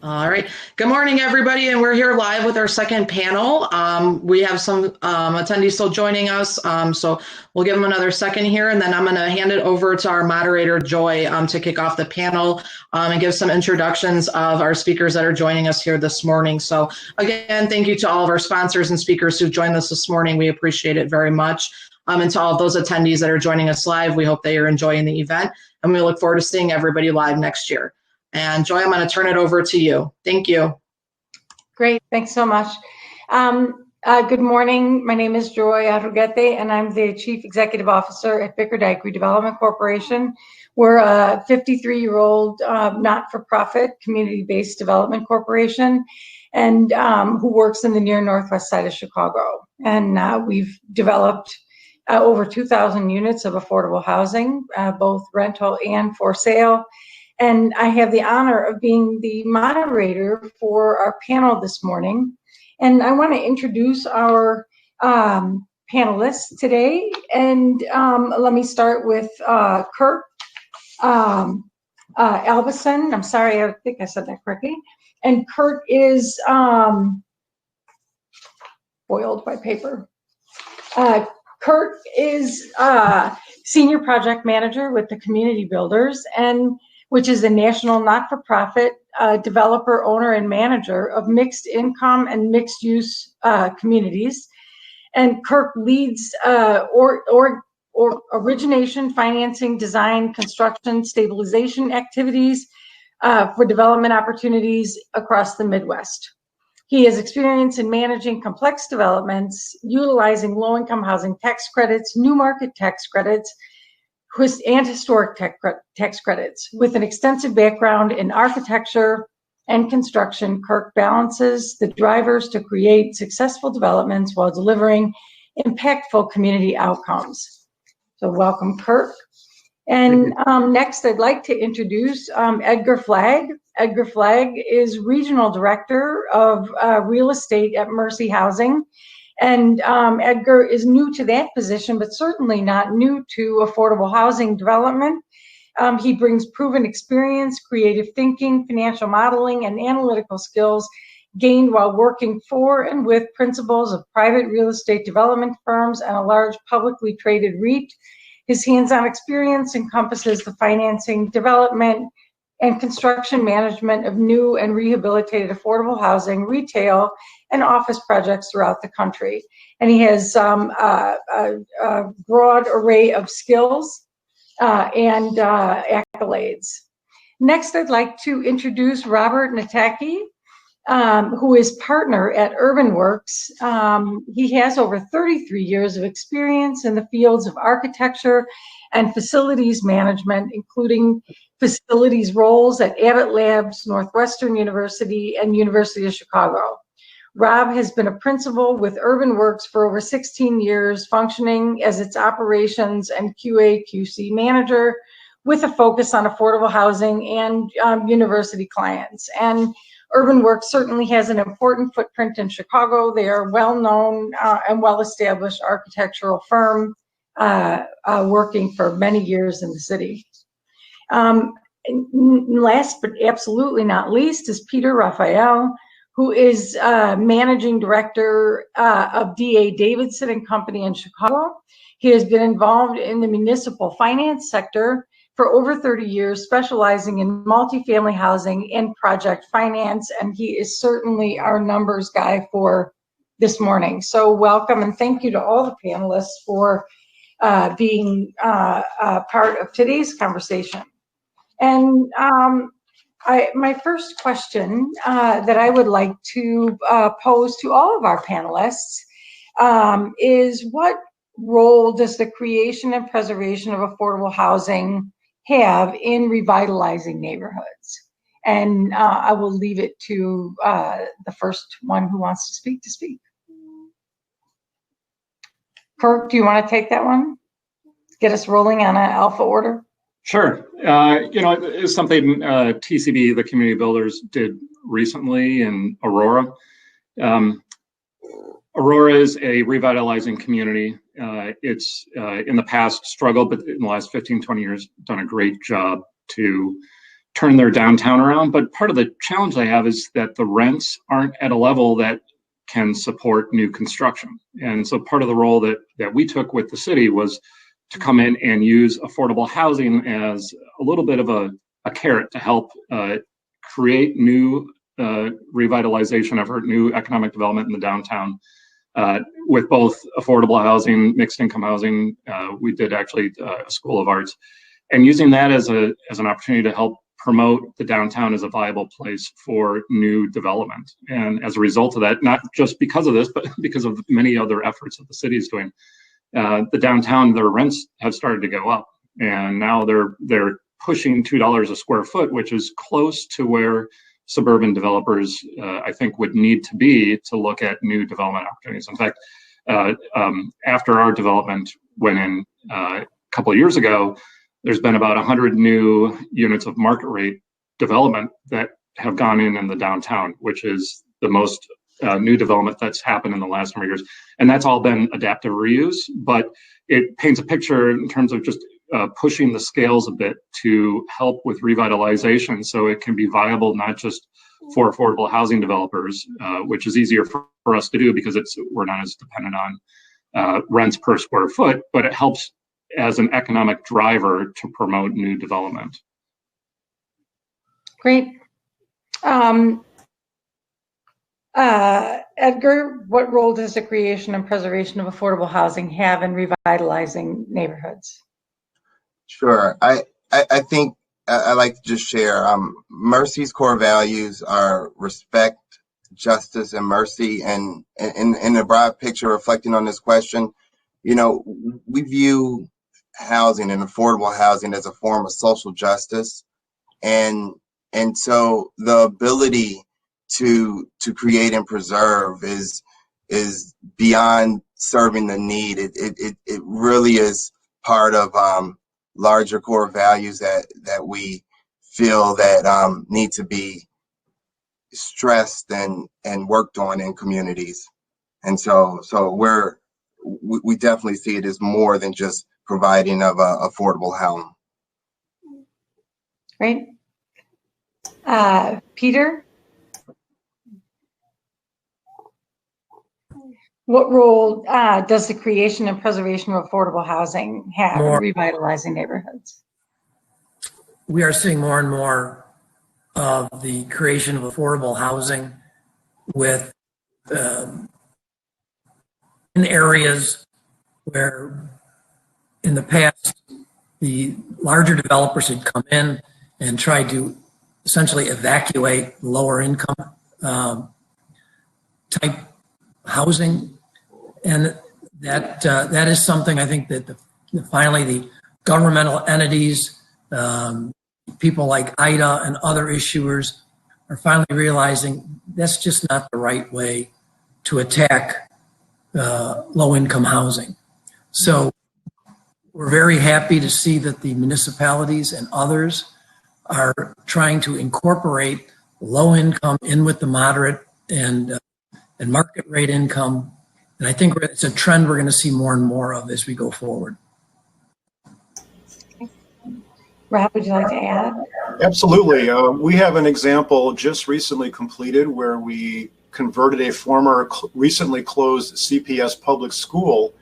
All right. Good morning, everybody, and we're here live with our second panel. We have some attendees still joining us, so we'll give them another second here, and then I'm going to hand it over to our moderator, Joy, to kick off the panel and give some introductions of our speakers that are joining us here this morning. So again, thank you to all of our sponsors and speakers who joined us this morning. We appreciate it very much. And to all of those attendees that are joining us live, we hope they are enjoying the event, and we look forward to seeing everybody live next year. And Joy, I'm going to turn it over to you. Thank you. Great, thanks so much. Good morning. My name is Joy Adrogete, and I'm the Chief Executive Officer at Bickerdike Redevelopment Corporation. We're a 53-year-old not-for-profit community-based development corporation, and who works in the near northwest side of Chicago. And we've developed over 2,000 units of affordable housing, both rental and for sale. And I have the honor of being the moderator for our panel this morning. And I want to introduce our panelists today. And let me start with Kurt Albison. I'm sorry, I think I said that correctly. And Kurt is foiled by paper. Kurt is Senior Project Manager with the Community Builders, and which is a national not-for-profit developer, owner, and manager of mixed income and mixed use communities. And Kirk leads origination, financing, design, construction, stabilization activities for development opportunities across the Midwest. He has experience in managing complex developments, utilizing low-income housing tax credits, new market tax credits, and historic tax credits. With an extensive background in architecture and construction, Kirk balances the drivers to create successful developments while delivering impactful community outcomes. So welcome, Kirk. And next, I'd like to introduce Edgar Flagg. Edgar Flagg is Regional Director of Real Estate at Mercy Housing. And Edgar is new to that position, but certainly not new to affordable housing development. He brings proven experience, creative thinking, financial modeling, and analytical skills gained while working for and with principals of private real estate development firms and a large publicly traded REIT. His hands-on experience encompasses the financing, development, and construction management of new and rehabilitated affordable housing, retail, and office projects throughout the country. And he has a broad array of skills and accolades. Next, I'd like to introduce Robert Nataki, who is partner at Urban Works. He has over 33 years of experience in the fields of architecture and facilities management, including facilities roles at Abbott Labs, Northwestern University, and University of Chicago. Rob has been a principal with Urban Works for over 16 years, functioning as its operations and QA/QC manager with a focus on affordable housing and university clients. And Urban Works certainly has an important footprint in Chicago. They are a well-known and well-established architectural firm working for many years in the city. Last but absolutely not least is Peter Raphael, who is Managing Director of D.A. Davidson and Company in Chicago. He has been involved in the municipal finance sector for over 30 years, specializing in multifamily housing and project finance, and he is certainly our numbers guy for this morning. So welcome, and thank you to all the panelists for being part of today's conversation. And my first question that I would like to pose to all of our panelists is, what role does the creation and preservation of affordable housing have in revitalizing neighborhoods? And I will leave it to the first one who wants to speak. Kirk, do you want to take that one? Get us rolling on an alpha order? Sure. It's something TCB, the Community Builders, did recently in Aurora. Aurora is a revitalizing community. It's in the past struggled, but in the last 15, 20 years, done a great job to turn their downtown around. But part of the challenge they have is that the rents aren't at a level that can support new construction. And so part of the role that we took with the city was to come in and use affordable housing as a little bit of a carrot to help create new revitalization effort, new economic development in the downtown, with both affordable housing, mixed income housing. We did actually a School of Arts, and using that as an opportunity to help promote the downtown as a viable place for new development. And as a result of that, not just because of this, but because of many other efforts that the city is doing, the downtown, their rents have started to go up, and now they're pushing $2 a square foot, which is close to where suburban developers, I think, would need to be to look at new development opportunities. In fact, after our development went in a couple of years ago, there's been about 100 new units of market rate development that have gone in the downtown, which is the most new development that's happened in the last number of years. And that's all been adaptive reuse, but it paints a picture in terms of just pushing the scales a bit to help with revitalization, so it can be viable not just for affordable housing developers, which is easier for us to do because we're not as dependent on rents per square foot, but it helps as an economic driver to promote new development. Great. Edgar, what role does the creation and preservation of affordable housing have in revitalizing neighborhoods? Sure. I think I like to just share. Mercy's core values are respect, justice, and mercy. And in the broad picture, reflecting on this question, we view housing and affordable housing as a form of social justice, and so the ability to create and preserve is beyond serving the need. It really is part of larger core values that we feel that need to be stressed and worked on in communities. And so we definitely see it as more than just providing of a affordable home. Great. Peter, what role does the creation and preservation of affordable housing have in revitalizing neighborhoods? We are seeing more and more of the creation of affordable housing with in areas where in the past the larger developers had come in and tried to essentially evacuate lower income type housing, and that is something I think that finally the governmental entities, people like IDA and other issuers are finally realizing that's just not the right way to attack low-income housing. So we're very happy to see that the municipalities and others are trying to incorporate low income in with the moderate and market rate income. And I think it's a trend we're going to see more and more of as we go forward. Rob, would you like to add? Absolutely. We have an example just recently completed where we converted a former recently closed CPS public school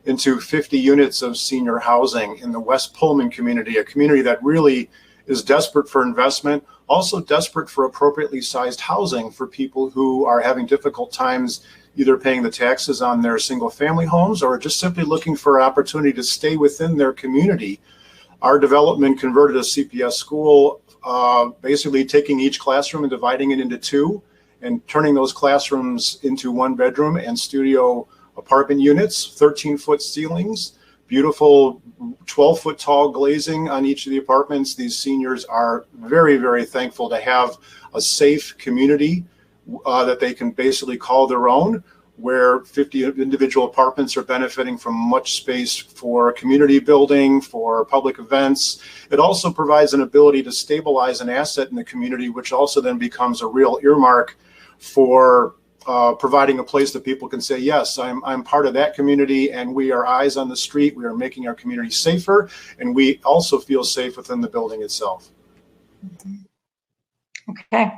into 50 units of senior housing in the West Pullman community, a community that really is desperate for investment, also desperate for appropriately sized housing for people who are having difficult times either paying the taxes on their single family homes or just simply looking for an opportunity to stay within their community. Our development converted a CPS school, basically taking each classroom and dividing it into two and turning those classrooms into one bedroom and studio apartment units, 13-foot ceilings, beautiful 12-foot tall glazing on each of the apartments. These seniors are very, very thankful to have a safe community that they can basically call their own, where 50 individual apartments are benefiting from much space for community building, for public events. It also provides an ability to stabilize an asset in the community, which also then becomes a real earmark for providing a place that people can say, yes, I'm part of that community, and we are eyes on the street. We are making our community safer, and we also feel safe within the building itself. Mm-hmm. Okay.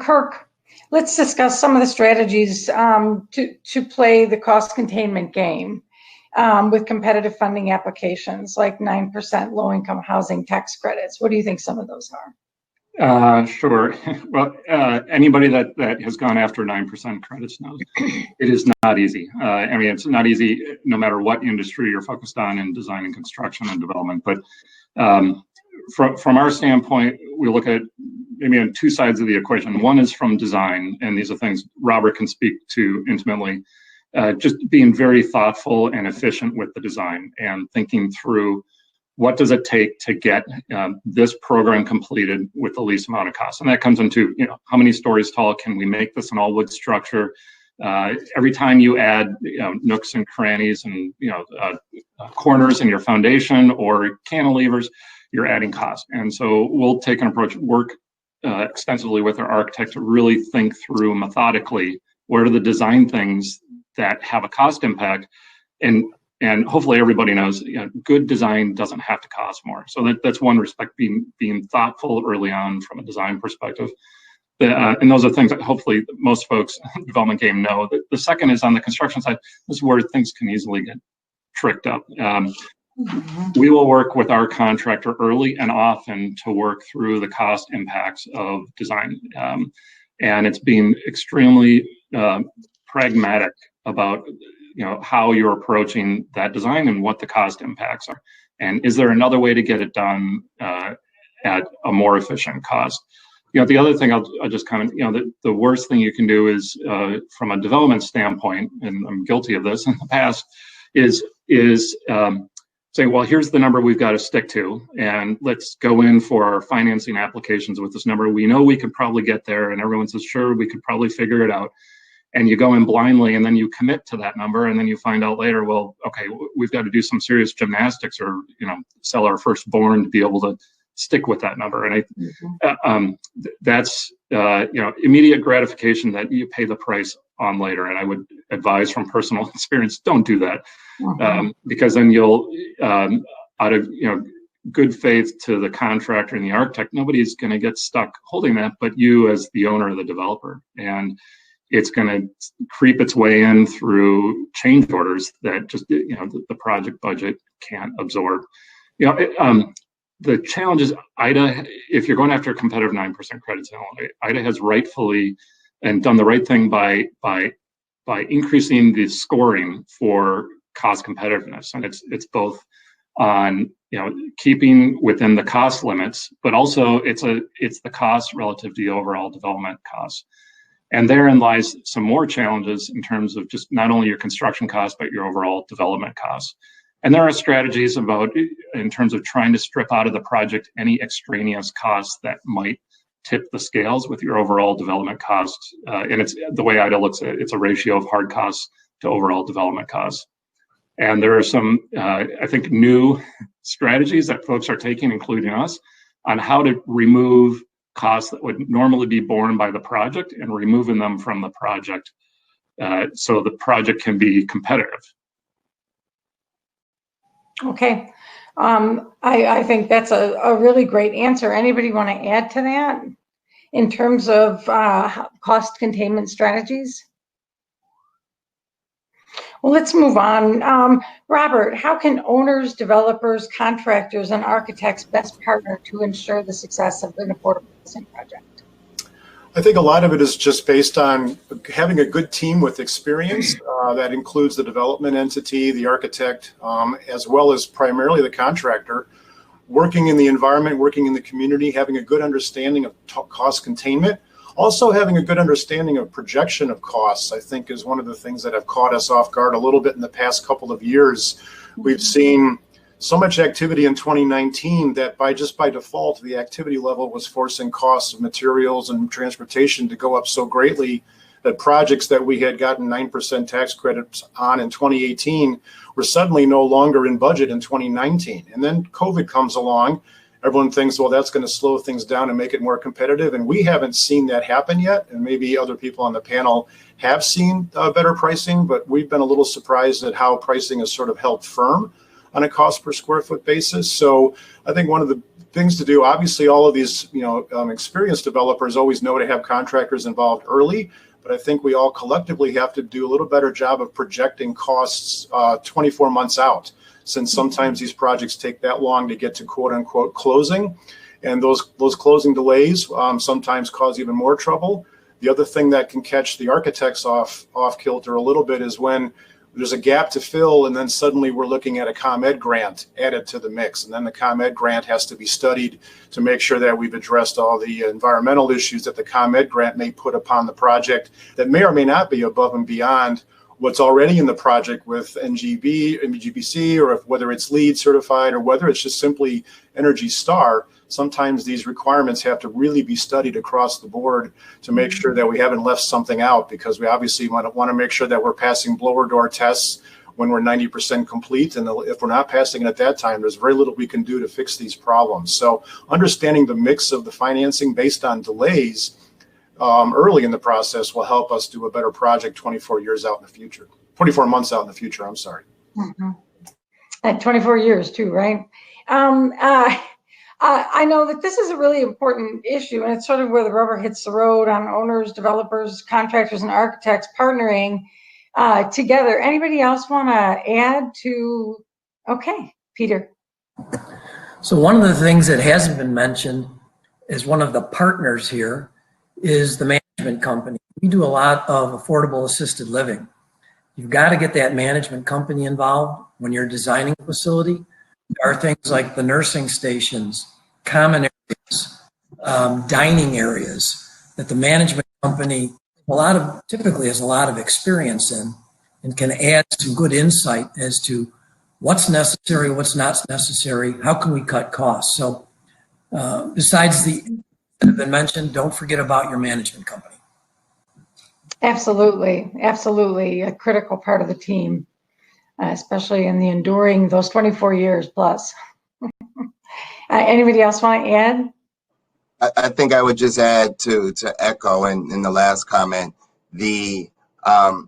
Kirk, let's discuss some of the strategies to play the cost containment game with competitive funding applications like 9% low-income housing tax credits. What do you think some of those are? Sure. Well, anybody that has gone after 9% credits knows it is not easy. I mean, it's not easy no matter what industry you're focused on in design and construction and development. But from our standpoint, we look at maybe on two sides of the equation. One is from design, and these are things Robert can speak to intimately. Just being very thoughtful and efficient with the design and thinking through what does it take to get this program completed with the least amount of cost. And that comes into, how many stories tall can we make this an all wood structure? Every time you add nooks and crannies and corners in your foundation or cantilevers, you're adding cost. And so we'll take an approach, work extensively with our architect to really think through methodically what are the design things that have a cost impact, and hopefully everybody knows good design doesn't have to cost more. So that's one respect, being thoughtful early on from a design perspective. And those are things that hopefully most folks in the development game know. The second is on the construction side. This is where things can easily get tricked up. We will work with our contractor early and often to work through the cost impacts of design. And it's being extremely pragmatic about how you're approaching that design and what the cost impacts are. And is there another way to get it done at a more efficient cost? The other thing I'll just comment, the worst thing you can do is from a development standpoint, and I'm guilty of this in the past, is say, well, here's the number we've got to stick to, and let's go in for our financing applications with this number. We know we could probably get there, and everyone says, sure, we could probably figure it out. And you go in blindly, and then you commit to that number, and then you find out later, well, okay, we've got to do some serious gymnastics, or sell our firstborn to be able to stick with that number. And that's immediate gratification that you pay the price on later. And I would advise from personal experience, don't do that, because then you'll out of good faith to the contractor and the architect, nobody's going to get stuck holding that, but you as the owner or the developer. And it's going to creep its way in through change orders that just the project budget can't absorb. The challenge is IDA, if you're going after a competitive 9% credits, IDA has rightfully and done the right thing by increasing the scoring for cost competitiveness. And it's both on keeping within the cost limits, but also it's the cost relative to the overall development costs. And therein lies some more challenges in terms of just not only your construction costs, but your overall development costs. And there are strategies in terms of trying to strip out of the project any extraneous costs that might tip the scales with your overall development costs. And it's the way IDA looks at it, it's a ratio of hard costs to overall development costs. And there are some, I think, new strategies that folks are taking, including us, on how to remove costs that would normally be borne by the project and removing them from the project so the project can be competitive. Okay. I think that's a really great answer. Anybody want to add to that in terms of cost containment strategies? Well, let's move on. Robert, how can owners, developers, contractors, and architects best partner to ensure the success of an affordable housing project? I think a lot of it is just based on having a good team with experience. That includes the development entity, the architect, as well as primarily the contractor, working in the environment, working in the community, having a good understanding of cost containment. Also having a good understanding of projection of costs, I think, is one of the things that have caught us off guard a little bit in the past couple of years. We've seen so much activity in 2019 that by default, the activity level was forcing costs of materials and transportation to go up so greatly that projects that we had gotten 9% tax credits on in 2018 were suddenly no longer in budget in 2019. And then COVID comes along. Everyone thinks, well, that's going to slow things down and make it more competitive. And we haven't seen that happen yet. And maybe other people on the panel have seen better pricing, but we've been a little surprised at how pricing has sort of held firm on a cost per square foot basis. So I think one of the things to do. Obviously, all of these, experienced developers always know to have contractors involved early, but I think we all collectively have to do a little better job of projecting costs 24 months out, since sometimes these projects take that long to get to quote unquote closing. And those closing delays sometimes cause even more trouble. The other thing that can catch the architects off kilter a little bit is when there's a gap to fill, and then suddenly we're looking at a ComEd grant added to the mix. And then the ComEd grant has to be studied to make sure that we've addressed all the environmental issues that the ComEd grant may put upon the project that may or may not be above and beyond what's already in the project with NGBC, or whether it's LEED certified or whether it's just simply Energy Star. Sometimes these requirements have to really be studied across the board to make sure that we haven't left something out, because we obviously want to make sure that we're passing blower door tests when we're 90% complete. And if we're not passing it at that time, there's very little we can do to fix these problems. So understanding the mix of the financing based on delays early in the process will help us do a better project 24 months out in the future, I'm sorry. Mm-hmm. At 24 years too, right? I know that this is a really important issue, and it's sort of where the rubber hits the road on owners, developers, contractors, and architects partnering together. Anybody else want to add to? Okay, Peter. So one of the things that hasn't been mentioned is one of the partners here is the management company. We do a lot of affordable assisted living. You've got to get that management company involved when you're designing a facility. There are things like the nursing stations, common areas, dining areas that the management company typically has a lot of experience in, and can add some good insight as to what's necessary, what's not necessary, how can we cut costs. So besides the that have been mentioned, don't forget about your management company. Absolutely, absolutely, a critical part of the team, especially in the enduring those 24 years plus. Anybody else want to add? I think I would just add to echo in the last comment, the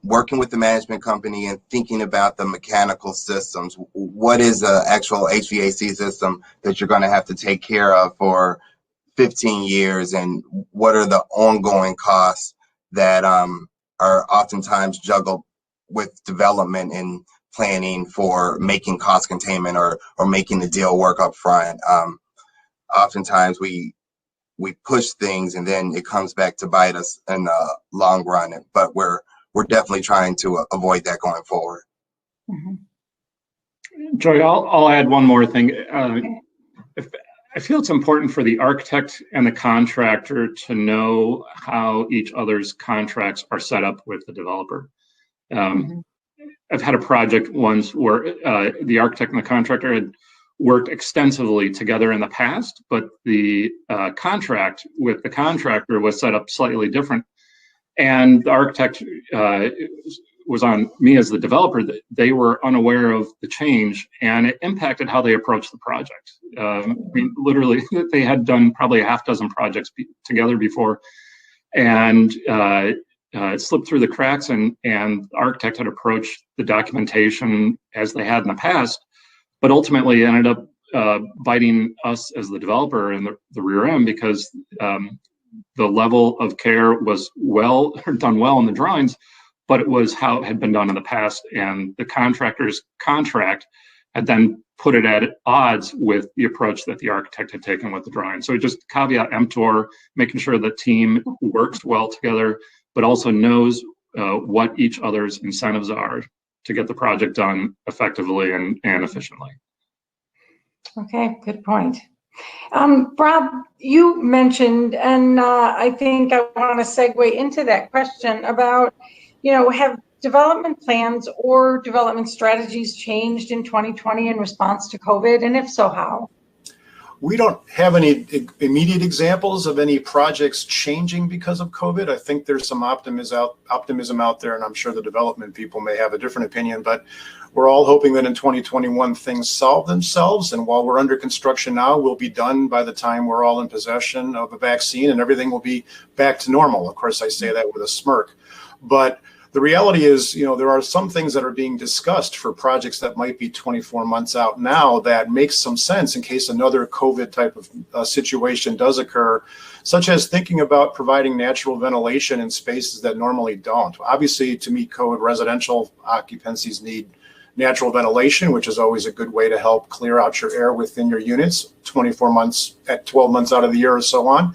working with the management company and thinking about the mechanical systems. What is an actual HVAC system that you're going to have to take care of for 15 years, and what are the ongoing costs that are oftentimes juggled with development and planning for making cost containment or making the deal work up front. Oftentimes we push things and then it comes back to bite us in the long run, but we're definitely trying to avoid that going forward. Mm-hmm. Joy, I'll add one more thing. I feel it's important for the architect and the contractor to know how each other's contracts are set up with the developer. I've had a project once where the architect and the contractor had worked extensively together in the past, but the contract with the contractor was set up slightly different. And the architect was on me as the developer, that they were unaware of the change, and it impacted how they approached the project. I mean, literally, they had done probably a half dozen projects together before, and it slipped through the cracks, and the architect had approached the documentation as they had in the past, but ultimately ended up biting us as the developer in the rear end, because the level of care was done well in the drawings, but it was how it had been done in the past, and the contractor's contract had then put it at odds with the approach that the architect had taken with the drawing. So just caveat emptor, making sure the team works well together, but also knows what each other's incentives are to get the project done effectively and efficiently. Okay, good point. Rob, you mentioned, and I think I want to segue into that question about, have development plans or development strategies changed in 2020 in response to COVID? And if so, how? We don't have any immediate examples of any projects changing because of COVID. I think there's some optimism out there, and I'm sure the development people may have a different opinion, but we're all hoping that in 2021 things solve themselves. And while we're under construction now, we'll be done by the time we're all in possession of a vaccine and everything will be back to normal. Of course, I say that with a smirk, but The reality is, there are some things that are being discussed for projects that might be 24 months out now that makes some sense in case another COVID type of situation does occur, such as thinking about providing natural ventilation in spaces that normally don't. Obviously, to meet code, residential occupancies need natural ventilation, which is always a good way to help clear out your air within your units 24 months at 12 months out of the year or so on.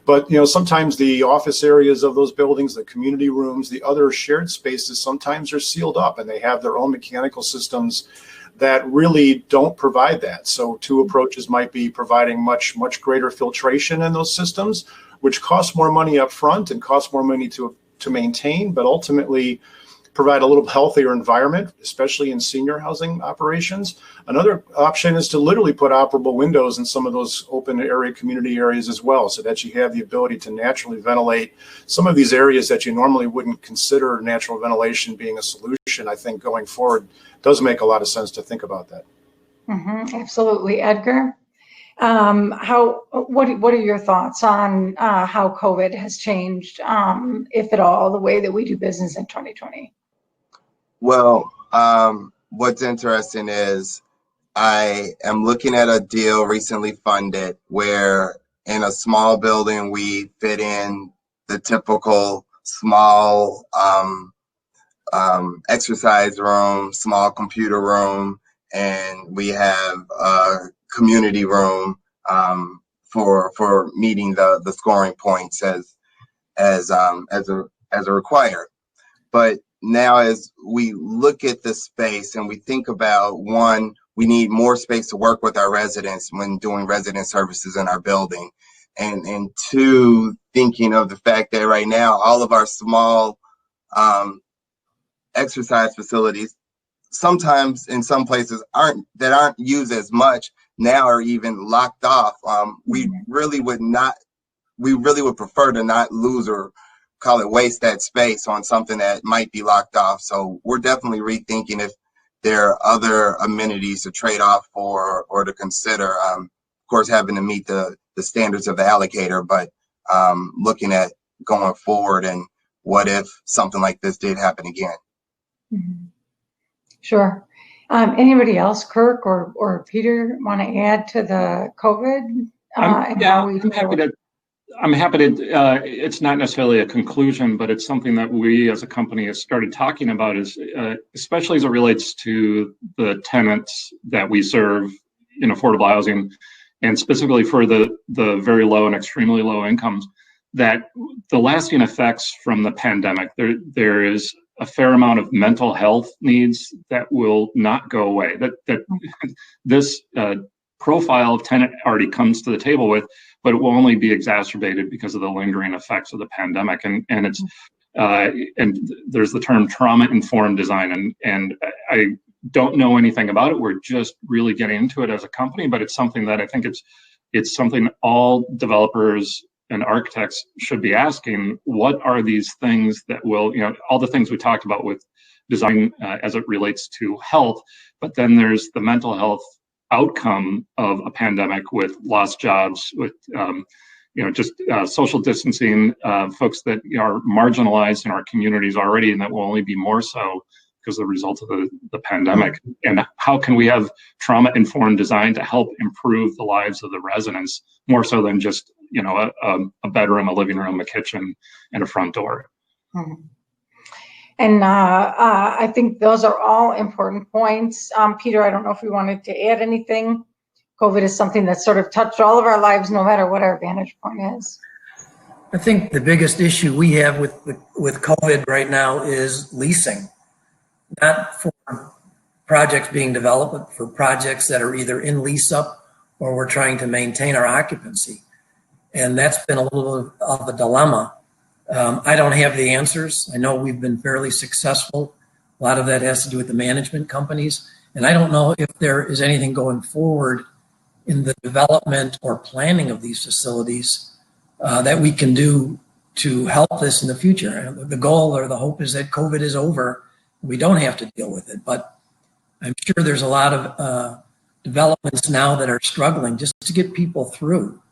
But sometimes the office areas of those buildings, the community rooms, the other shared spaces sometimes are sealed up and they have their own mechanical systems that really don't provide that. So two approaches might be providing much greater filtration in those systems, which costs more money up front and costs more money to maintain, but ultimately provide a little healthier environment, especially in senior housing operations. Another option is to literally put operable windows in some of those open area community areas as well, so that you have the ability to naturally ventilate some of these areas that you normally wouldn't consider natural ventilation being a solution. I think going forward does make a lot of sense to think about that. Absolutely. Edgar, what are your thoughts on how COVID has changed, if at all, the way that we do business in 2020? Well, what's interesting is I am looking at a deal recently funded where in a small building we fit in the typical small exercise room, small computer room, and we have a community room for meeting the scoring points as a required. But now as we look at the space and we think about, one, we need more space to work with our residents when doing resident services in our building. And two, thinking of the fact that right now, all of our small exercise facilities, sometimes in some places aren't used as much, now are even locked off. We really would prefer to not lose or call it waste that space on something that might be locked off. So we're definitely rethinking if there are other amenities to trade off for or to consider. Of course, having to meet the standards of the allocator, but looking at going forward and what if something like this did happen again. Sure. Anybody else, Kirk or Peter, want to add to the COVID? I'm happy to, it's not necessarily a conclusion, but it's something that we as a company have started talking about, is especially as it relates to the tenants that we serve in affordable housing, and specifically for the very low and extremely low incomes, that the lasting effects from the pandemic, there is a fair amount of mental health needs that will not go away, that this profile of tenant already comes to the table with, but it will only be exacerbated because of the lingering effects of the pandemic. And it's and there's the term trauma-informed design, and I don't know anything about it. We're just really getting into it as a company, but it's something that I think it's something all developers and architects should be asking. What are these things that will, all the things we talked about with design as it relates to health, but then there's the mental health outcome of a pandemic with lost jobs, with just social distancing, folks that are marginalized in our communities already, and that will only be more so because of the result of the pandemic. And how can we have trauma-informed design to help improve the lives of the residents, more so than just a bedroom, a living room, a kitchen, and a front door? And I think those are all important points. Peter, I don't know if you wanted to add anything. COVID is something that sort of touched all of our lives, no matter what our vantage point is. I think the biggest issue we have with COVID right now is leasing, not for projects being developed, but for projects that are either in lease up or we're trying to maintain our occupancy. And that's been a little of a dilemma. I don't have the answers. I know we've been fairly successful. A lot of that has to do with the management companies. And I don't know if there is anything going forward in the development or planning of these facilities that we can do to help this in the future. The goal or the hope is that COVID is over. We don't have to deal with it. But I'm sure there's a lot of developments now that are struggling just to get people through.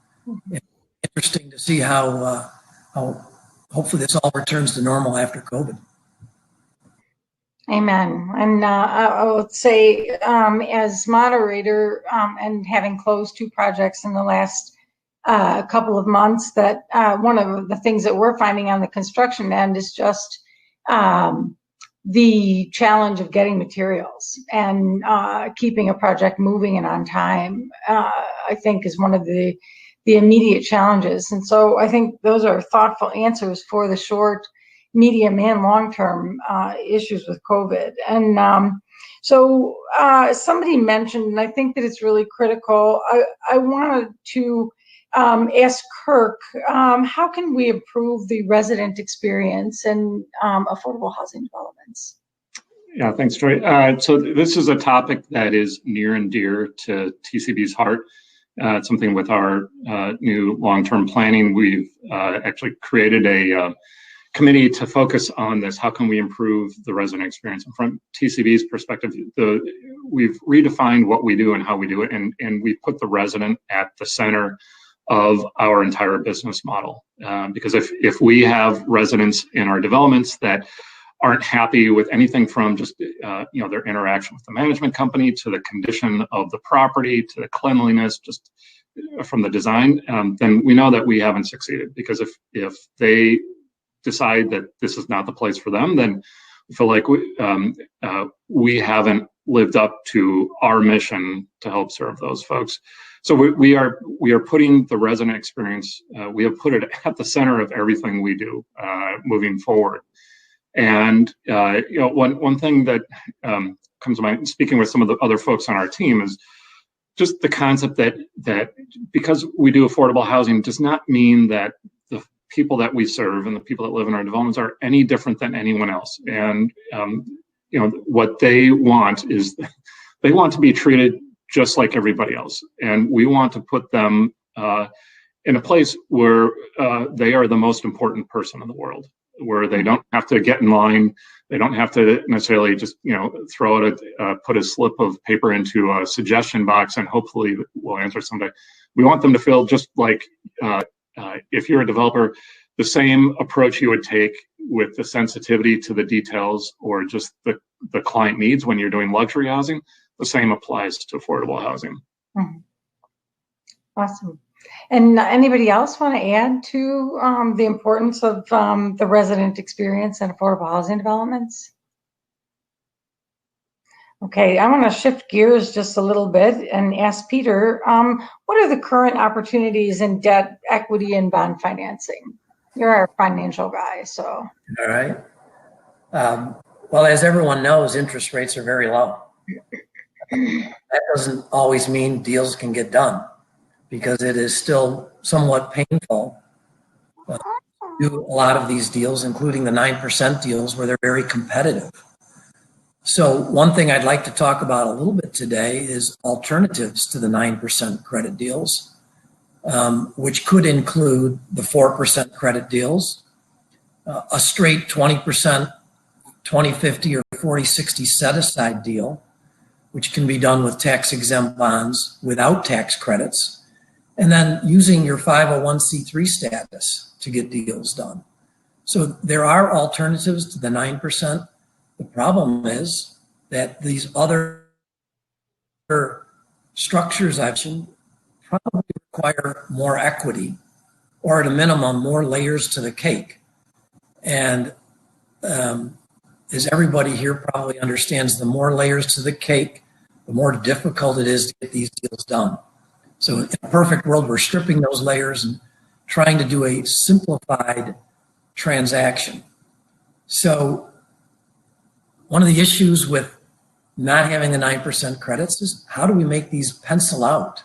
It's interesting to see how hopefully this all returns to normal after COVID. Amen. And I would say, as moderator, and having closed 2 projects in the last couple of months, that one of the things that we're finding on the construction end is just the challenge of getting materials and keeping a project moving and on time. I think is one of the immediate challenges. And so I think those are thoughtful answers for the short, medium, and long-term issues with COVID. And so somebody mentioned, and I think that it's really critical, I wanted to ask Kirk, how can we improve the resident experience in affordable housing developments? Yeah, thanks, Troy. So this is a topic that is near and dear to TCB's heart. It's something with our new long-term planning. We've actually created a committee to focus on this. How can we improve the resident experience? And from TCB's perspective, we've redefined what we do and how we do it, and we put the resident at the center of our entire business model. Because if we have residents in our developments that aren't happy with anything from just their interaction with the management company to the condition of the property to the cleanliness, just from the design, then we know that we haven't succeeded. Because if they decide that this is not the place for them, then we feel like we haven't lived up to our mission to help serve those folks. So we are putting the resident experience, we have put it at the center of everything we do moving forward. And one thing that comes to mind, speaking with some of the other folks on our team, is just the concept that because we do affordable housing does not mean that the people that we serve and the people that live in our developments are any different than anyone else. And what they want is they want to be treated just like everybody else, and we want to put them in a place where they are the most important person in the world, where they don't have to get in line. They don't have to necessarily just, throw out put a slip of paper into a suggestion box and hopefully we'll answer someday. We want them to feel just like, if you're a developer, the same approach you would take with the sensitivity to the details or just the client needs when you're doing luxury housing, the same applies to affordable housing. Mm-hmm. Awesome. And anybody else want to add to the importance of the resident experience in affordable housing developments? Okay, I want to shift gears just a little bit and ask Peter, what are the current opportunities in debt, equity, and bond financing? You're our financial guy, so. All right. Well, as everyone knows, interest rates are very low. That doesn't always mean deals can get done, because it is still somewhat painful to do a lot of these deals, including the 9% deals where they're very competitive. So one thing I'd like to talk about a little bit today is alternatives to the 9% credit deals, which could include the 4% credit deals, a straight 20%, 20/50 or 40/60 set-aside deal, which can be done with tax-exempt bonds without tax credits, and then using your 501c3 status to get deals done. So there are alternatives to the 9%. The problem is that these other structures I've mentioned probably require more equity, or at a minimum, more layers to the cake. And as everybody here probably understands, the more layers to the cake, the more difficult it is to get these deals done. So in a perfect world, we're stripping those layers and trying to do a simplified transaction. So one of the issues with not having the 9% credits is, how do we make these pencil out?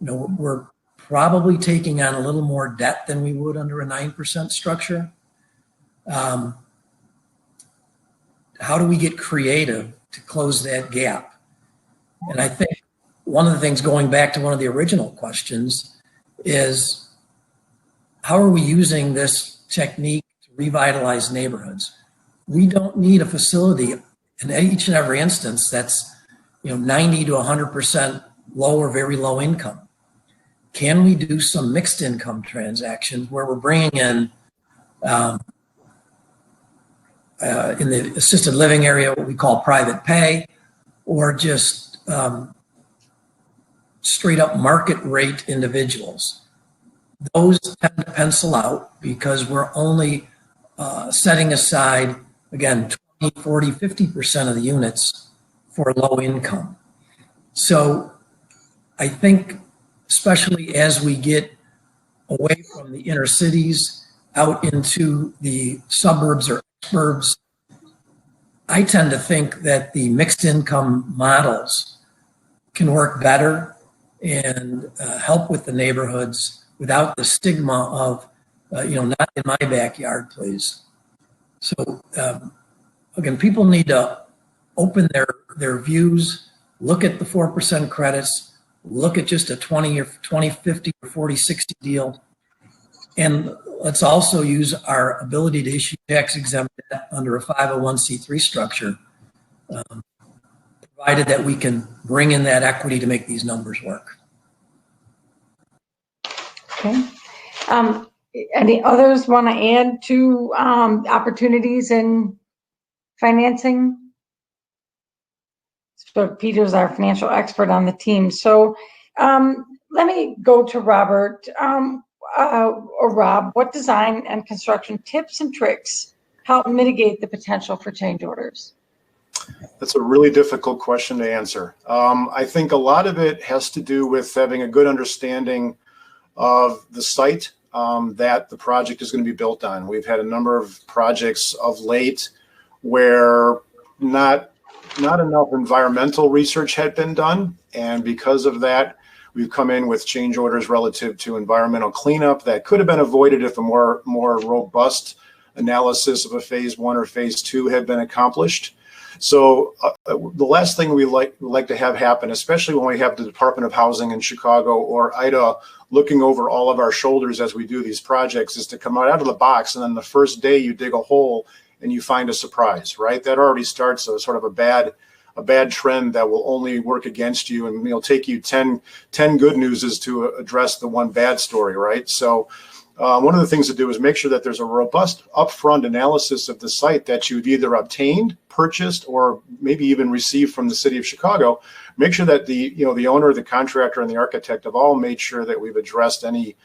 We're probably taking on a little more debt than we would under a 9% structure. How do we get creative to close that gap? And I think one of the things, going back to one of the original questions, is how are we using this technique to revitalize neighborhoods? We don't need a facility in each and every instance that's 90 to 100% low or very low income. Can we do some mixed income transactions where we're bringing in in the assisted living area, what we call private pay, or just straight up market rate individuals. Those tend to pencil out because we're only setting aside, again, 20, 40, 50% of the units for low income. So I think, especially as we get away from the inner cities out into the suburbs or suburbs, I tend to think that the mixed income models can work better and help with the neighborhoods without the stigma of, not in my backyard, please. So again, people need to open their views, look at the 4% credits, look at just a 20 or 20, 50 or 40, 60 deal. And let's also use our ability to issue tax exempt debt under a 501c3 structure, provided that we can bring in that equity to make these numbers work. Okay. Any others want to add to opportunities in financing? So Peter's our financial expert on the team. So let me go to Robert or Rob. What design and construction tips and tricks help mitigate the potential for change orders? That's a really difficult question to answer. I think a lot of it has to do with having a good understanding of the site that the project is going to be built on. We've had a number of projects of late where not enough environmental research had been done, and because of that, we've come in with change orders relative to environmental cleanup that could have been avoided if a more robust analysis of a phase 1 or phase 2 had been accomplished. So the last thing we like to have happen, especially when we have the Department of Housing in Chicago or IDA looking over all of our shoulders as we do these projects, is to come out of the box and then the first day you dig a hole and you find a surprise, right? That already starts a sort of a bad trend that will only work against you, and it'll take you 10 good newses to address the one bad story, right? So one of the things to do is make sure that there's a robust upfront analysis of the site that you've either obtained, purchased, or maybe even received from the city of Chicago. Make sure that the owner, the contractor, and the architect have all made sure that we've addressed any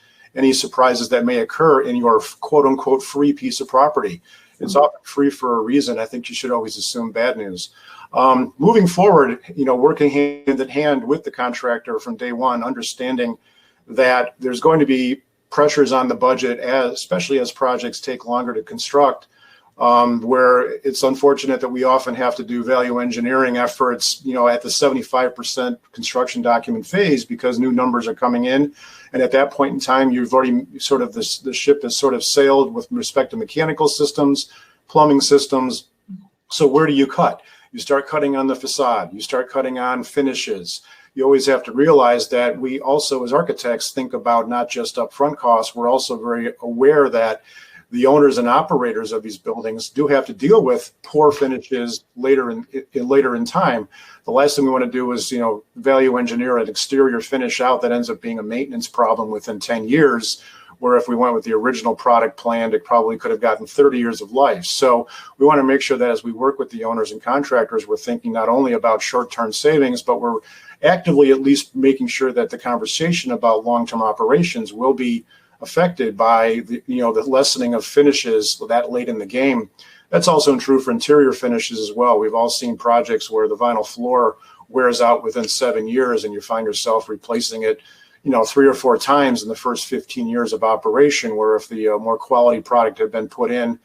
surprises that may occur in your quote unquote free piece of property. It's often free for a reason. I think you should always assume bad news. Moving forward, working hand in hand with the contractor from day one, understanding that there's going to be pressures on the budget, especially as projects take longer to construct, where it's unfortunate that we often have to do value engineering efforts, at the 75% construction document phase because new numbers are coming in. And at that point in time, you've already sort of, the ship has sort of sailed with respect to mechanical systems, plumbing systems. So where do you cut? You start cutting on the facade. You start cutting on finishes. You always have to realize that we also, as architects, think about not just upfront costs. We're also very aware that the owners and operators of these buildings do have to deal with poor finishes later in time. The last thing we want to do is, value engineer an exterior finish out that ends up being a maintenance problem within 10 years, where if we went with the original product planned, it probably could have gotten 30 years of life. So we want to make sure that as we work with the owners and contractors, we're thinking not only about short-term savings, but we're actively at least making sure that the conversation about long-term operations will be affected by the lessening of finishes that late in the game. That's also true for interior finishes as well. We've all seen projects where the vinyl floor wears out within 7 years and you find yourself replacing it 3 or 4 times in the first 15 years of operation, where if the more quality product had been put in,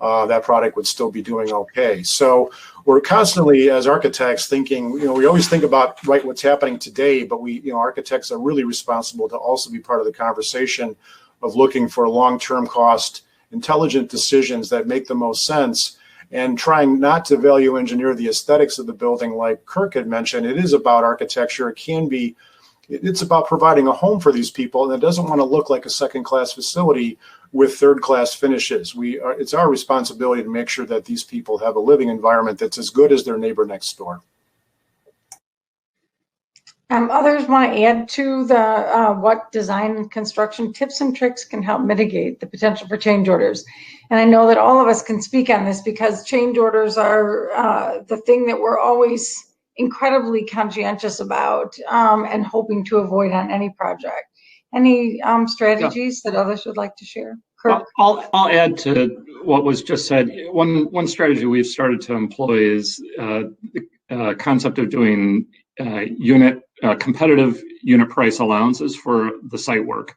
that product would still be doing okay. So we're constantly, as architects, thinking, we always think about what's happening today, but architects are really responsible to also be part of the conversation of looking for long-term cost, intelligent decisions that make the most sense, and trying not to value engineer the aesthetics of the building. Like Kirk had mentioned, it is about architecture. It's about providing a home for these people, and it doesn't want to look like a second-class facility with third-class finishes. It's our responsibility to make sure that these people have a living environment that's as good as their neighbor next door. Others want to add to the what design and construction tips and tricks can help mitigate the potential for change orders. And I know that all of us can speak on this because change orders are the thing that we're always incredibly conscientious about and hoping to avoid on any project. Any strategies that others would like to share? Kirk? Well, I'll add to what was just said. One strategy we've started to employ is the concept of doing competitive unit price allowances for the site work,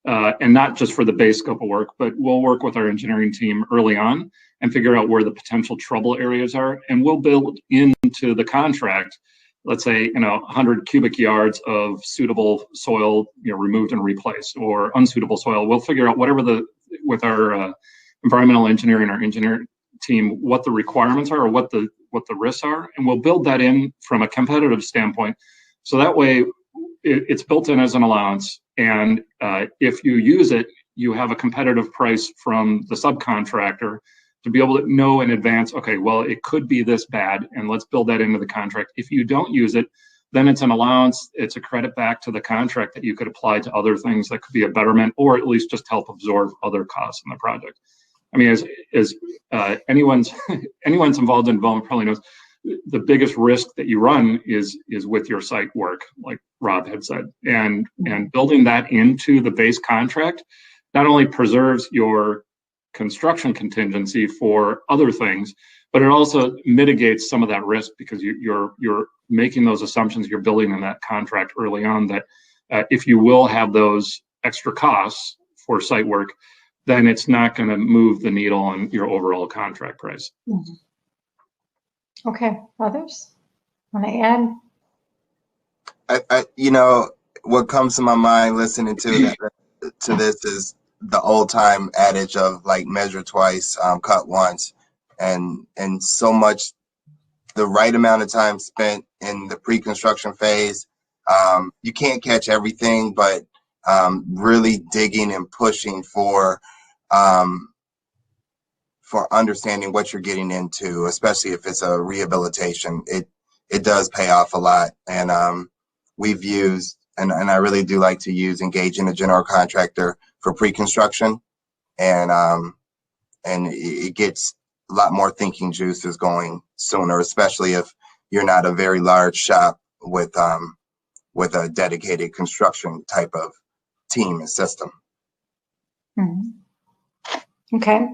and not just for the base scope of work, but we'll work with our engineering team early on and figure out where the potential trouble areas are, and we'll build into the contract, let's say, 100 cubic yards of suitable soil, removed and replaced, or unsuitable soil. We'll figure out with our environmental engineering, our engineering team, what the requirements are or what the risks are, and we'll build that in from a competitive standpoint. So that way it's built in as an allowance, and if you use it, you have a competitive price from the subcontractor to be able to know in advance, okay, well, it could be this bad, and let's build that into the contract. If you don't use it, then it's an allowance, it's a credit back to the contract that you could apply to other things that could be a betterment, or at least just help absorb other costs in the project. I mean, as anyone's involved in development probably knows, the biggest risk that you run is with your site work, like Rob had said, and building that into the base contract not only preserves your construction contingency for other things, but it also mitigates some of that risk because you're making those assumptions, you're building in that contract early on that if you will have those extra costs for site work, then it's not going to move the needle on your overall contract price. Mm-hmm. Okay, others want to add? What comes to my mind listening to this is the old time adage of like measure twice, cut once, and so much the right amount of time spent in the pre-construction phase. You can't catch everything, but really digging and pushing for understanding what you're getting into, especially if it's a rehabilitation, it does pay off a lot. And we've used, and I really do like to use engaging a general contractor for pre-construction, and it gets a lot more thinking juices going sooner, especially if you're not a very large shop with a dedicated construction type of team and system. Mm-hmm. Okay.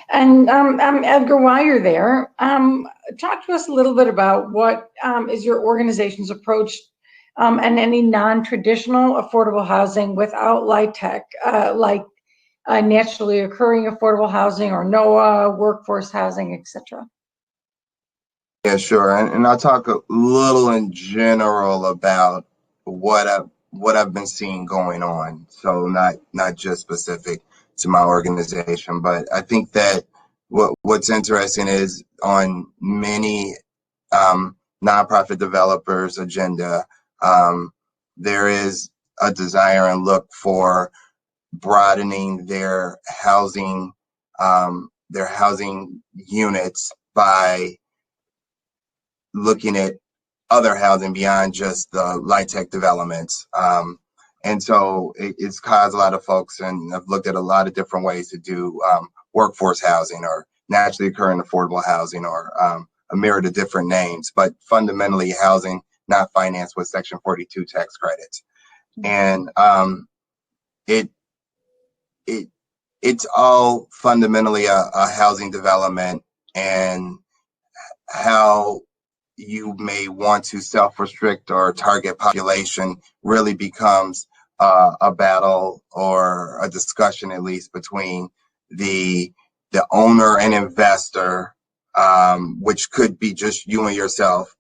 And Edgar, while you're there, talk to us a little bit about what is your organization's approach and any non-traditional affordable housing without LIHTC, like naturally occurring affordable housing or NOAA, workforce housing, etc. Yeah, sure. And I'll talk a little in general about what I've been seeing going on. So not just specific to my organization, but I think that what's interesting is on many nonprofit developers' agenda, there is a desire and look for broadening their housing units by looking at other housing beyond just the LIHTC developments. And so it's caused a lot of folks, and I've looked at a lot of different ways to do workforce housing or naturally occurring affordable housing or a myriad of different names, but fundamentally housing not financed with Section 42 tax credits. And it's all fundamentally a housing development, and how you may want to self-restrict or target population really becomes a battle or a discussion, at least between the owner and investor, which could be just you and yourself,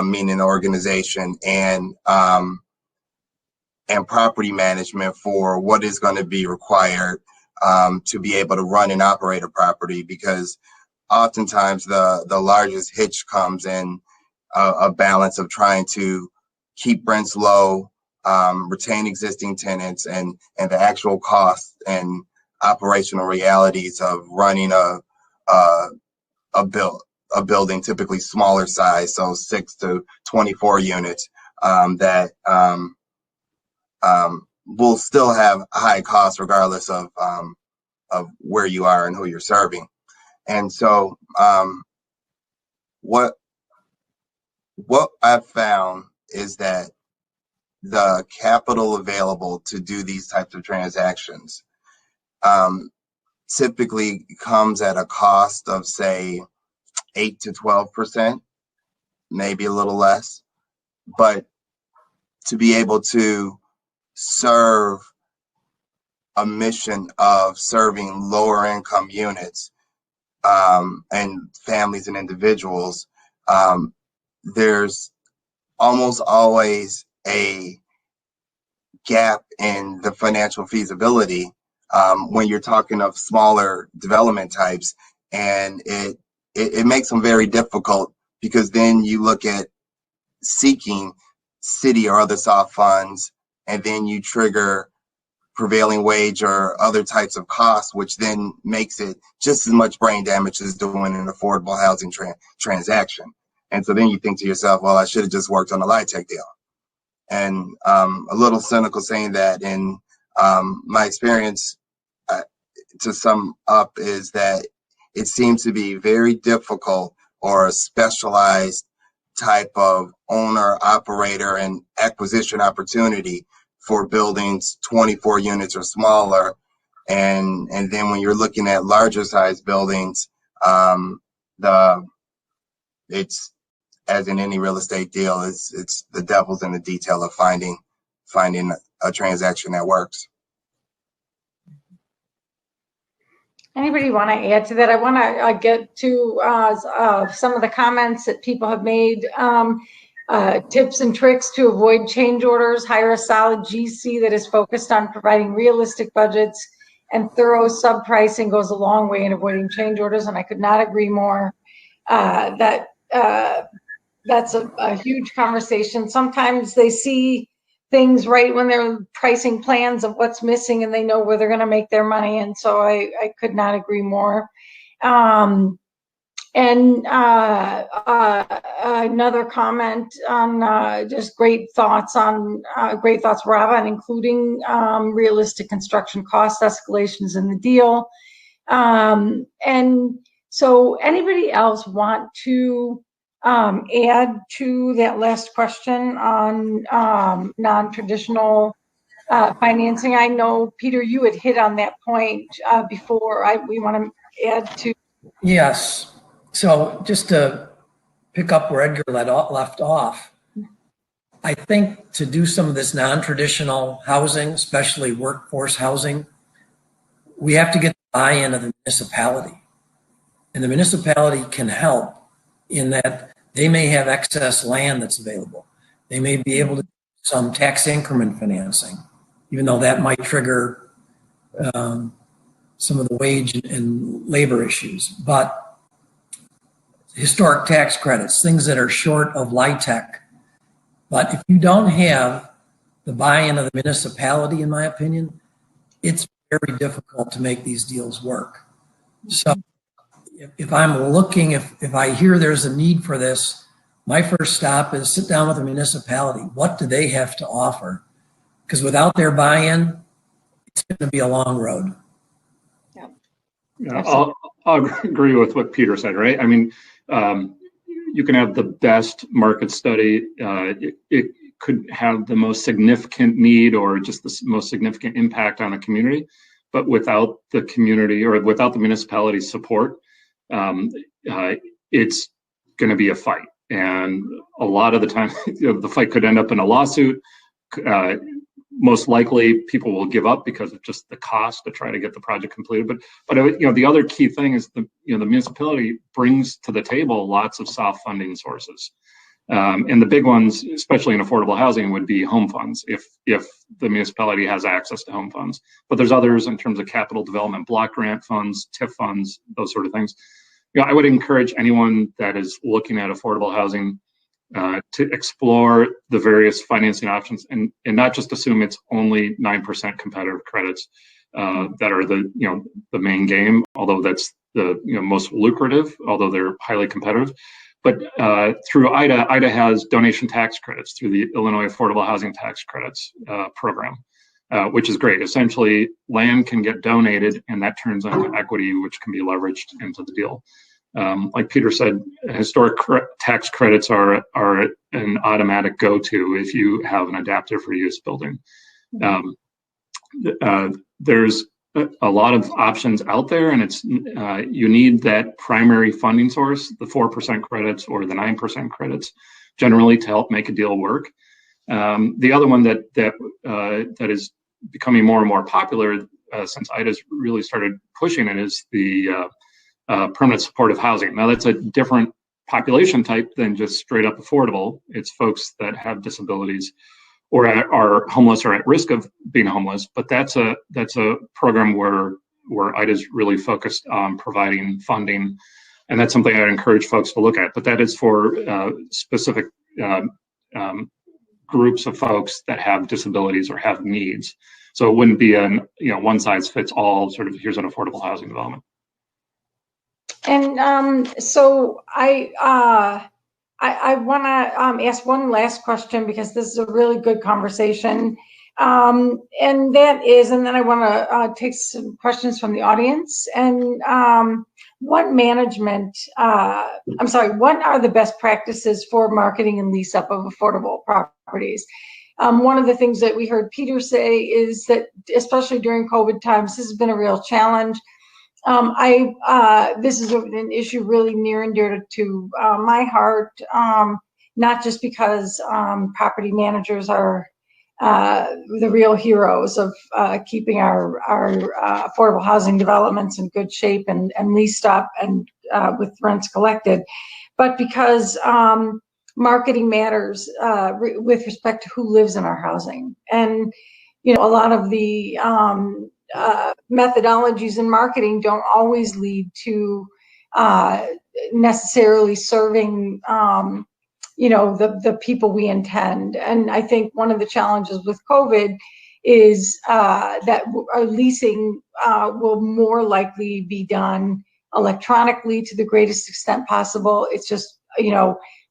meaning the organization, and property management for what is going to be required to be able to run and operate a property, because oftentimes the largest hitch comes in a balance of trying to keep rents low, retain existing tenants, and the actual costs and operational realities of running a building, typically smaller size, so 6 to 24 units, that will still have high costs regardless of where you are and who you're serving. And so what I've found is that the capital available to do these types of transactions typically comes at a cost of, say, 8 to 12%, maybe a little less. But to be able to serve a mission of serving lower income units and families and individuals, there's almost always a gap in the financial feasibility when you're talking of smaller development types, and it makes them very difficult, because then you look at seeking city or other soft funds, and then you trigger prevailing wage or other types of costs, which then makes it just as much brain damage as doing an affordable housing transaction. And so then you think to yourself, well, I should have just worked on a LIHTC deal. And a little cynical saying that in my experience, to sum up, is that it seems to be very difficult, or a specialized type of owner, operator, and acquisition opportunity for buildings 24 units or smaller. And then when you're looking at larger size buildings, it's, as in any real estate deal, it's the devil's in the detail of finding a transaction that works. Anybody want to add to that? I want to get to some of the comments that people have made. Tips and tricks to avoid change orders: hire a solid GC that is focused on providing realistic budgets, and thorough sub-pricing goes a long way in avoiding change orders. And I could not agree more. That's a huge conversation. Sometimes they see things right when they're pricing plans of what's missing, and they know where they're going to make their money. And so I could not agree more. Another comment on just great thoughts, Rob, on including realistic construction cost escalations in the deal. And so anybody else want to add to that last question on non-traditional financing? I know, Peter, you had hit on that point before. We want to add to. Yes. So just to pick up where Edgar left off, I think to do some of this non-traditional housing, especially workforce housing, we have to get the buy-in of the municipality. And the municipality can help in that they may have excess land that's available. They may be able to do some tax increment financing, even though that might trigger some of the wage and labor issues. But historic tax credits, things that are short of LIHTC. But if you don't have the buy-in of the municipality, in my opinion, it's very difficult to make these deals work. So if I'm looking, if I hear there's a need for this, my first stop is sit down with the municipality. What do they have to offer? Because without their buy-in, it's going to be a long road. Yeah, I'll agree with what Peter said, right? I mean, you can have the best market study. It could have the most significant need or just the most significant impact on a community, but without the community or without the municipality's support, it's going to be a fight. And a lot of the time, the fight could end up in a lawsuit. Most likely, people will give up because of just the cost to try to get the project completed. But the other key thing is the municipality brings to the table lots of soft funding sources, and the big ones, especially in affordable housing, would be home funds if the municipality has access to home funds. But there's others in terms of capital development, block grant funds, TIF funds, those sort of things. I would encourage anyone that is looking at affordable housing to explore the various financing options and not just assume it's only 9% competitive credits that are the main game, although that's the most lucrative, although they're highly competitive. But through IDA has donation tax credits through the Illinois Affordable Housing Tax Credits program, which is great. Essentially, land can get donated, and that turns into equity, which can be leveraged into the deal. Like Peter said, historic tax credits are an automatic go-to if you have an adaptive reuse building. There's a lot of options out there, and it's you need that primary funding source, the 4% credits or the 9% credits, generally to help make a deal work. The other one that is becoming more and more popular since IDA's really started pushing it is the permanent supportive housing. Now that's a different population type than just straight up affordable. It's folks that have disabilities or are homeless or at risk of being homeless. But that's a program where IDA's really focused on providing funding, and that's something I'd encourage folks to look at. But that is for specific groups of folks that have disabilities or have needs. So it wouldn't be an one size fits all sort of here's an affordable housing development. And so I want to ask one last question, because this is a really good conversation. And that is, and then I want to take some questions from the audience. And what are the best practices for marketing and lease up of affordable properties? One of the things that we heard Peter say is that, especially during COVID times, this has been a real challenge. This is an issue really near and dear to my heart, not just because property managers are the real heroes of keeping our affordable housing developments in good shape and leased up and with rents collected, but because marketing matters with respect to who lives in our housing. And a lot of the methodologies in marketing don't always lead to necessarily serving the people we intend. And I think one of the challenges with COVID is that our leasing will more likely be done electronically to the greatest extent possible. It's just,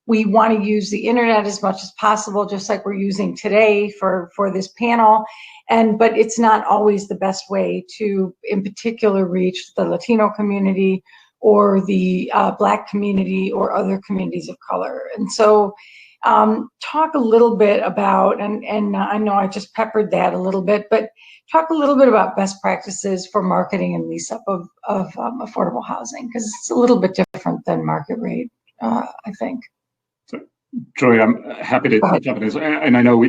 we want to use the internet as much as possible, just like we're using today for this panel. But it's not always the best way to, in particular, reach the Latino community or the Black community or other communities of color. And so talk a little bit about, and I know I just peppered that a little bit, but talk a little bit about best practices for marketing and lease up of affordable housing, because it's a little bit different than market rate, I think. Joy, I'm happy to jump in this. And I know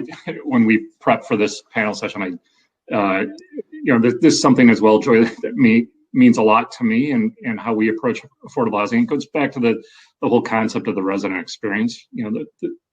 when we prep for this panel session, this is something as well, Joy, that means a lot to me and how we approach affordable housing. It goes back to the whole concept of the resident experience.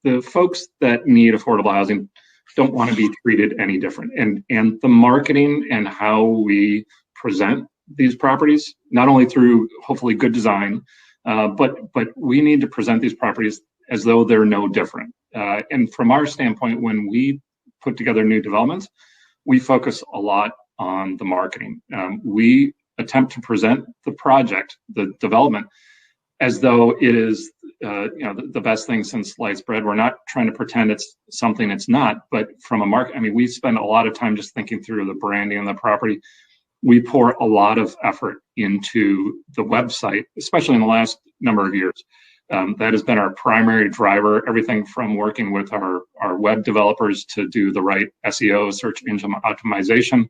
The folks that need affordable housing don't want to be treated any different. And the marketing and how we present these properties, not only through hopefully good design, but we need to present these properties as though they're no different. And from our standpoint, when we put together new developments, we focus a lot on the marketing. We attempt to present the project, the development, as though it is the best thing since sliced bread. We're not trying to pretend it's something it's not, but from a market, we spend a lot of time just thinking through the branding of the property. We pour a lot of effort into the website, especially in the last number of years. That has been our primary driver, everything from working with our web developers to do the right SEO, search engine optimization.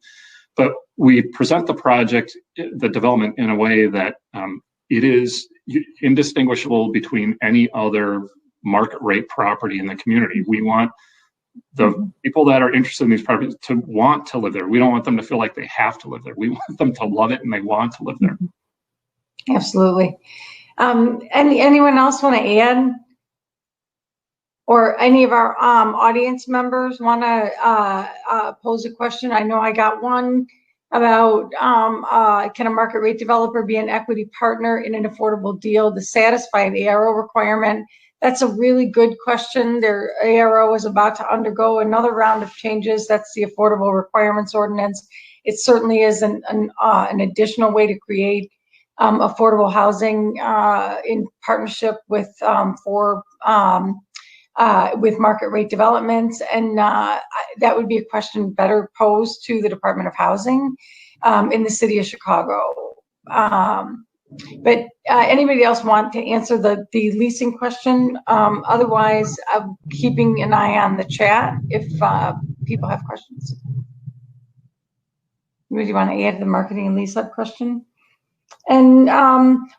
But we present the project, the development, in a way that it is indistinguishable between any other market rate property in the community. We want the people that are interested in these properties to want to live there. We don't want them to feel like they have to live there. We want them to love it and they want to live there. Absolutely. Anyone else want to add? Or any of our audience members want to pose a question? I know I got one about can a market rate developer be an equity partner in an affordable deal to satisfy an ARO requirement? That's a really good question. Their ARO is about to undergo another round of changes. That's the Affordable Requirements Ordinance. It certainly is an additional way to create affordable housing in partnership with with market rate developments, and that would be a question better posed to the Department of Housing in the city of Chicago. But anybody else want to answer the leasing question? Otherwise, I'm keeping an eye on the chat if people have questions. Do you want to add the marketing and lease up question? And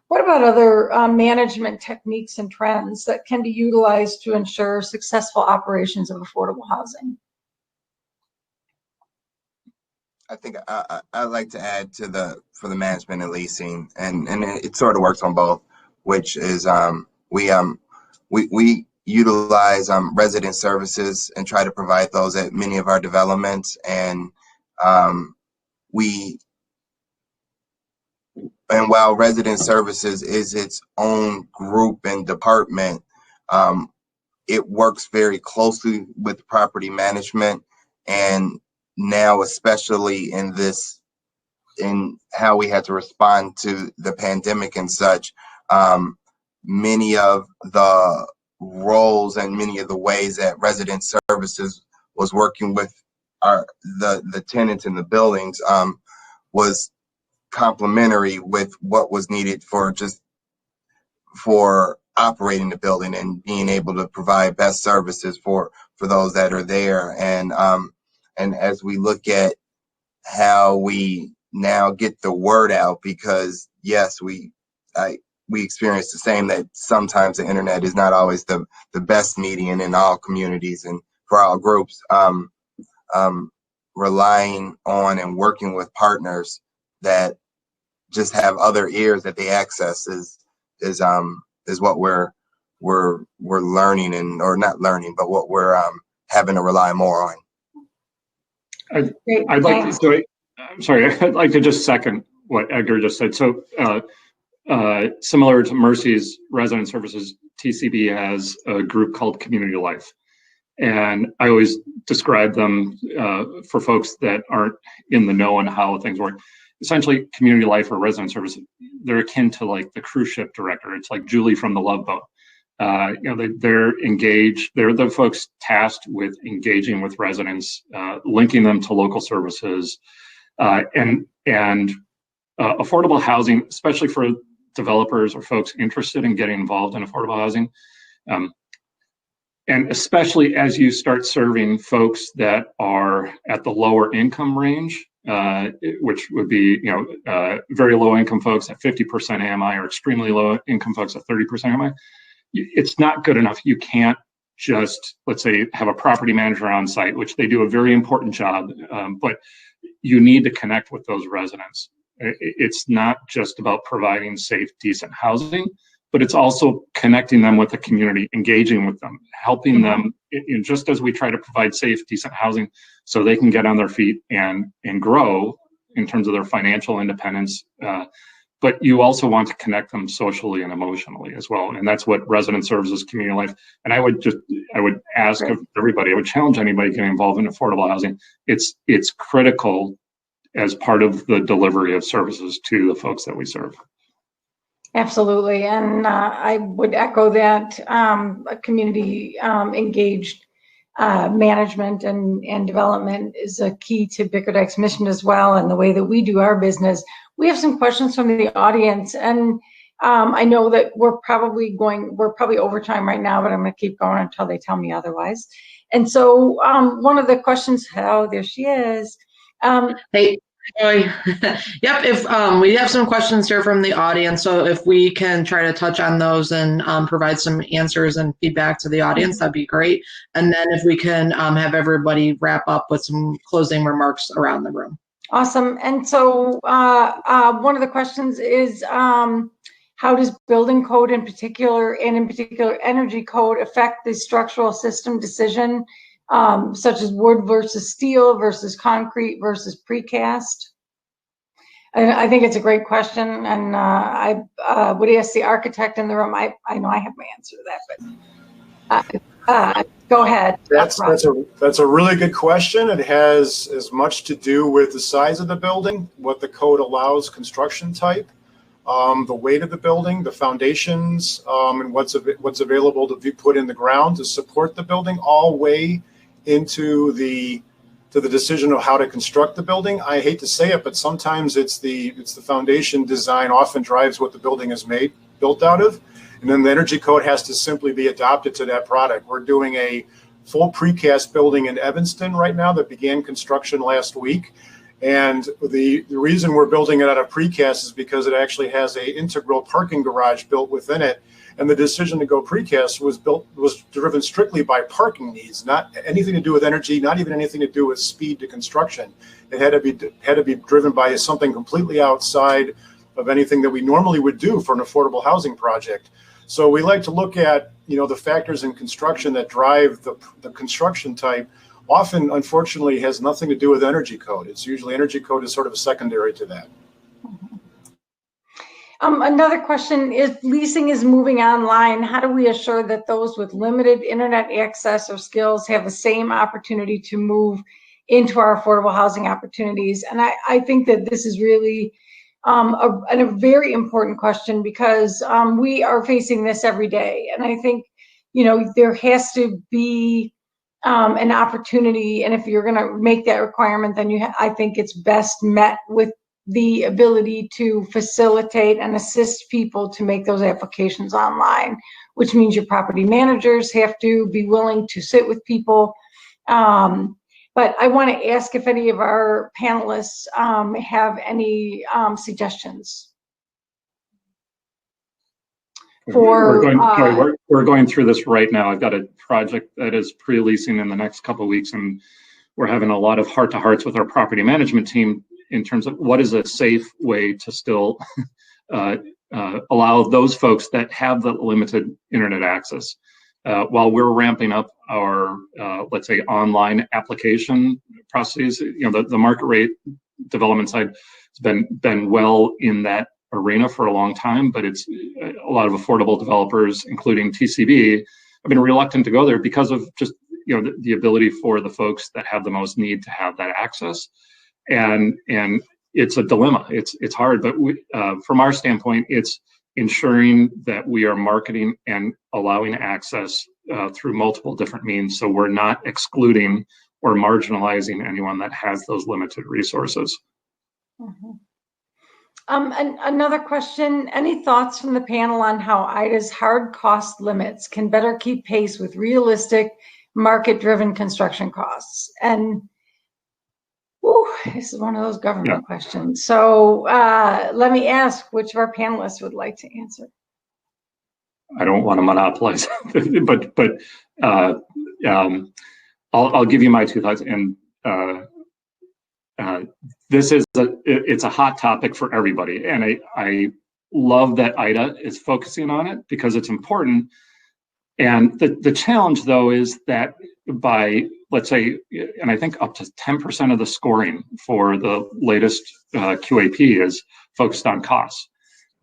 what about other management techniques and trends that can be utilized to ensure successful operations of affordable housing? I think I'd like to add to for the management and leasing, and it sort of works on both, which is we utilize resident services and try to provide those at many of our developments, and while resident services is its own group and department, it works very closely with property management. And now, especially in how we had to respond to the pandemic and such, many of the roles and many of the ways that resident services was working with the tenants in the buildings was complementary with what was needed for operating the building and being able to provide best services for those that are there. And as we look at how we now get the word out, because yes, we experience the same, that sometimes the internet is not always the best medium in all communities and for all groups. Relying on and working with partners that just have other ears that they access is what we're learning, or not learning, but what we're having to rely more on. I'd like to. I'm sorry. I'd like to just second what Edgar just said. So, similar to Mercy's resident services, TCB has a group called Community Life, and I always describe them for folks that aren't in the know on how things work. Essentially, Community Life or resident services, they're akin to like the cruise ship director. It's like Julie from the Love Boat. They're engaged. They're the folks tasked with engaging with residents, linking them to local services, and affordable housing, especially for developers or folks interested in getting involved in affordable housing. And especially as you start serving folks that are at the lower income range, which would be, very low income folks at 50% AMI or extremely low income folks at 30% AMI, it's not good enough. You can't just, let's say, have a property manager on site, which they do a very important job, but you need to connect with those residents. It's not just about providing safe, decent housing, but it's also connecting them with the community, engaging with them, helping them, just as we try to provide safe, decent housing so they can get on their feet and grow in terms of their financial independence. But you also want to connect them socially and emotionally as well. And that's what resident services, community life. And I would ask everybody, I would challenge anybody getting involved in affordable housing. It's critical as part of the delivery of services to the folks that we serve. Absolutely, and I would echo that. A community engaged management and development is a key to Bickerdike's mission as well, and the way that we do our business. We have some questions from the audience, and I know that we're probably over time right now, but I'm going to keep going until they tell me otherwise. And so one of the questions, there she is. Hey. Yep, if we have some questions here from the audience, so if we can try to touch on those and provide some answers and feedback to the audience, that'd be great. And then if we can have everybody wrap up with some closing remarks around the room. Awesome. And so one of the questions is, how does building code in particular energy code affect the structural system decision, such as wood versus steel versus concrete versus precast? I think it's a great question, and I would ask the architect in the room. I know I have my answer to that, but go ahead. That's a really good question. It has as much to do with the size of the building, what the code allows, construction type. the weight of the building, the foundations, and what's available to be put in the ground to support the building, all weigh into the decision of how to construct the building. I hate to say it, but sometimes it's the foundation design often drives what the building is built out of, and then the energy code has to simply be adopted to that product. We're doing a full precast building in Evanston right now that began construction last week. And the reason we're building it out of precast is because it actually has a integral parking garage built within it. And the decision to go precast was driven strictly by parking needs, not anything to do with energy, not even anything to do with speed to construction. It had to be driven by something completely outside of anything that we normally would do for an affordable housing project. So we like to look at, the factors in construction that drive the construction type. Often, unfortunately, has nothing to do with energy code. It's usually energy code is sort of a secondary to that. Another question is, leasing is moving online. How do we assure that those with limited internet access or skills have the same opportunity to move into our affordable housing opportunities? And I think that this is really a very important question, because we are facing this every day. And I think, there has to be an opportunity, and if you're going to make that requirement, then I think it's best met with the ability to facilitate and assist people to make those applications online, which means your property managers have to be willing to sit with people. But I want to ask if any of our panelists have any suggestions. We're going through this right now. I've got a project that is pre-leasing in the next couple of weeks, and we're having a lot of heart-to-hearts with our property management team in terms of what is a safe way to still allow those folks that have the limited internet access while we're ramping up our, let's say, online application processes. The market rate development side has been well in that arena for a long time, but it's a lot of affordable developers, including TCB, have been reluctant to go there because of just the ability for the folks that have the most need to have that access, and it's a dilemma. It's hard, but from our standpoint, it's ensuring that we are marketing and allowing access through multiple different means, so we're not excluding or marginalizing anyone that has those limited resources. Mm-hmm. And another question, any thoughts from the panel on how IDA's hard cost limits can better keep pace with realistic market-driven construction costs? And this is one of those government questions. So let me ask which of our panelists would like to answer. I don't want to monopolize, but I'll give you my 2 thoughts. And this is it's a hot topic for everybody, and I love that IDA is focusing on it because it's important. And the challenge, though, is that by, let's say, and I think up to 10% of the scoring for the latest QAP is focused on costs.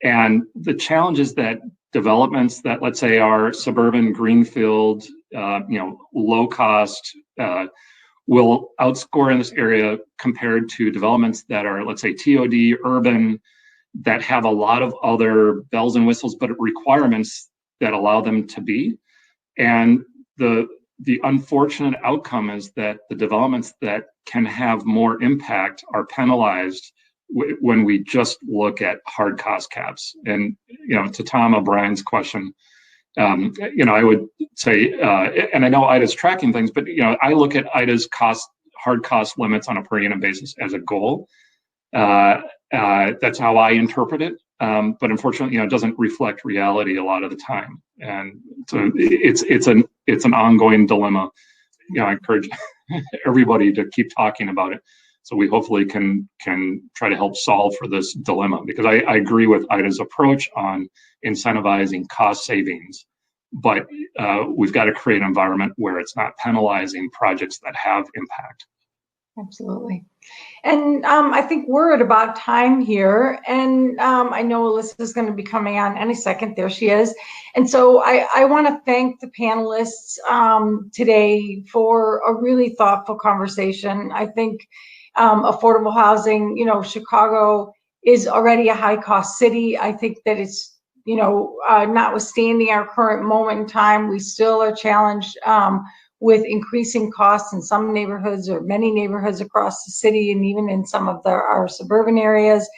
And the challenge is that developments that, let's say, are suburban, greenfield, low cost, will outscore in this area compared to developments that are, let's say, TOD, urban, that have a lot of other bells and whistles, but requirements that allow them to be. And the unfortunate outcome is that the developments that can have more impact are penalized when we just look at hard cost caps. And, to Tom O'Brien's question, I would say, and I know IDA's tracking things, but I look at IDA's hard cost limits on a per unit basis as a goal. That's how I interpret it. But unfortunately, it doesn't reflect reality a lot of the time, and so it's an ongoing dilemma. I encourage everybody to keep talking about it, so we hopefully can try to help solve for this dilemma. Because I agree with IDA's approach on incentivizing cost savings, but we've got to create an environment where it's not penalizing projects that have impact. Absolutely. And I think we're at about time here. And I know Alyssa is going to be coming on any second. There she is. And so I want to thank the panelists today for a really thoughtful conversation. I think affordable housing, Chicago is already a high-cost city. I think that it's, notwithstanding our current moment in time, we still are challenged with increasing costs in some neighborhoods or many neighborhoods across the city, and even in some of our suburban areas.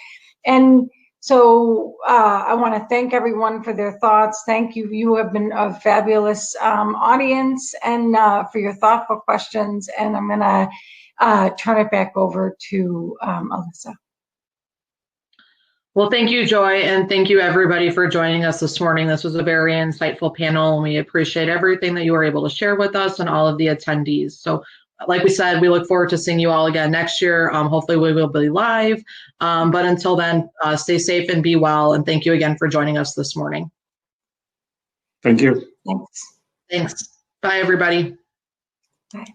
And so I want to thank everyone for their thoughts. Thank you. You have been a fabulous audience, and for your thoughtful questions. And I'm going to turn it back over to Alyssa. Well, thank you, Joy, and thank you, everybody, for joining us this morning. This was a very insightful panel, and we appreciate everything that you were able to share with us and all of the attendees. So, like we said, we look forward to seeing you all again next year. Hopefully, we will be live. But until then, stay safe and be well. And thank you again for joining us this morning. Thank you. Thanks. Thanks. Bye, everybody. Bye.